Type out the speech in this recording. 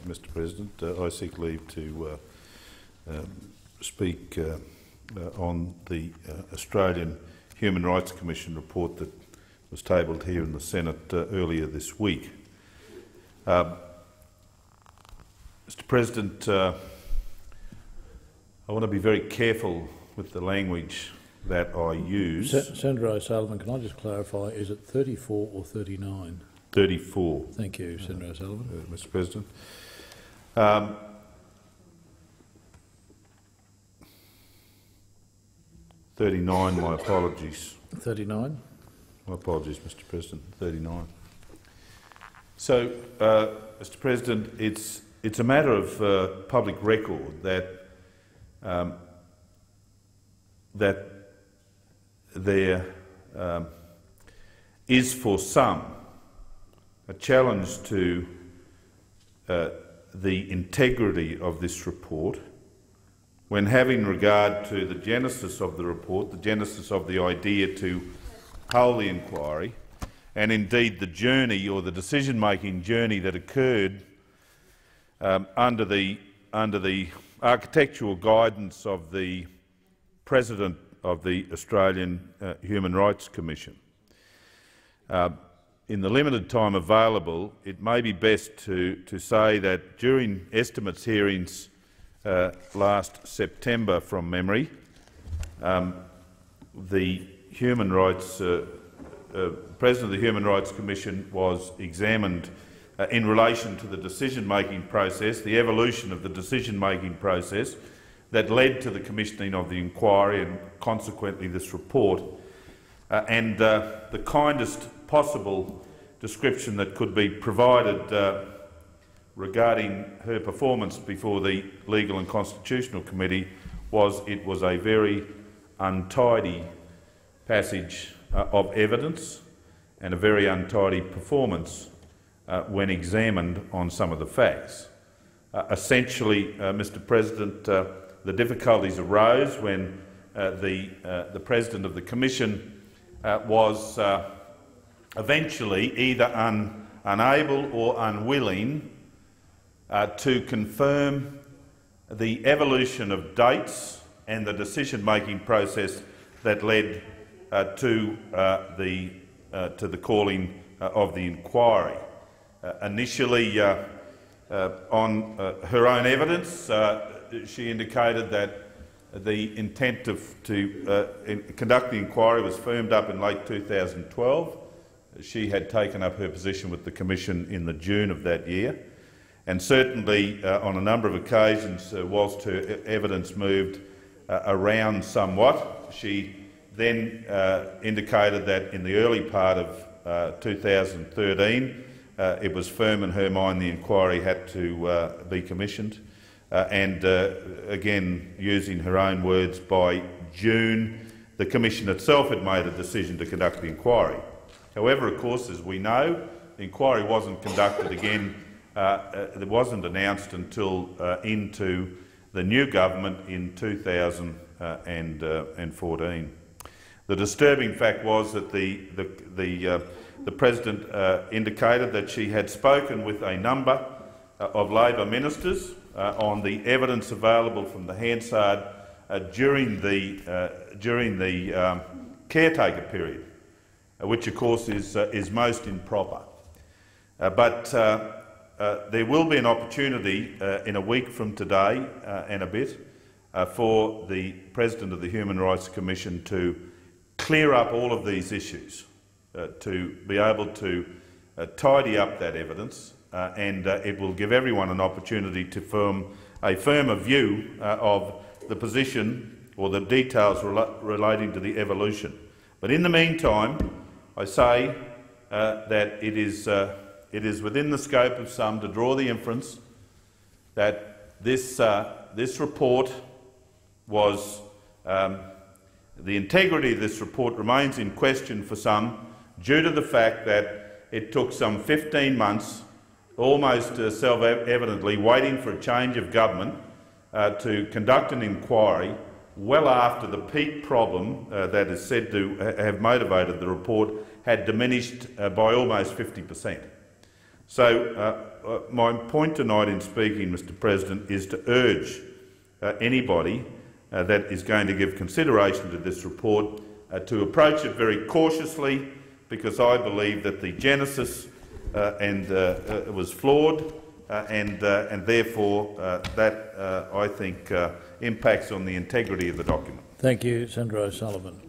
Mr. President. I seek leave to speak on the Australian Human Rights Commission report that was tabled here in the Senate earlier this week. Mr. President, I want to be very careful with the language that I use. Senator O'Sullivan, can I just clarify, is it 34 or 39? 34. Thank you, Senator O'Sullivan. Mr. President. 39, my apologies. 39? My apologies, Mr. President. 39. So, Mr. President, it's a matter of public record that there is for some a challenge to the integrity of this report when having regard to the genesis of the report, the genesis of the idea to hold the inquiry, and indeed the journey or the decision-making journey that occurred under the architectural guidance of the President of the Australian Human Rights Commission. In the limited time available, it may be best to say that during estimates hearings last September, from memory, the Human Rights President of the Human Rights Commission was examined in relation to the decision-making process, the evolution of the decision-making process that led to the commissioning of the inquiry and consequently this report, and the kindest possible description that could be provided regarding her performance before the Legal and Constitutional Committee was it was a very untidy passage of evidence and a very untidy performance when examined on some of the facts. Essentially, Mr. President, the difficulties arose when the President of the Commission was eventually either unable or unwilling to confirm the evolution of dates and the decision-making process that led to the calling of the inquiry. Initially, on her own evidence, she indicated that the intent to conduct the inquiry was firmed up in late 2012. She had taken up her position with the Commission in the June of that year, and certainly on a number of occasions, whilst her evidence moved around somewhat, she then indicated that in the early part of 2013 it was firm in her mind the inquiry had to be commissioned, and again, using her own words, by June the Commission itself had made a decision to conduct the inquiry. However, of course, as we know, the inquiry wasn't conducted again, it wasn't announced until into the new government in 2014. The disturbing fact was that the President indicated that she had spoken with a number of Labor ministers on the evidence available from the Hansard during the caretaker period, which of course is most improper. But there will be an opportunity in a week from today and a bit for the President of the Human Rights Commission to clear up all of these issues, to be able to tidy up that evidence, and it will give everyone an opportunity to form a firmer view of the position or the details relating to the evolution. But in the meantime, I say that it is within the scope of some to draw the inference that this report was the integrity of this report remains in question for some due to the fact that it took some 15 months, almost self-evidently waiting for a change of government to conduct an inquiry well after the peak problem that is said to have motivated the report had diminished by almost 50%. So my point tonight in speaking, Mr President, is to urge anybody that is going to give consideration to this report to approach it very cautiously, because I believe that the genesis was flawed, and therefore that I think impacts on the integrity of the document. Thank you, Senator O'Sullivan.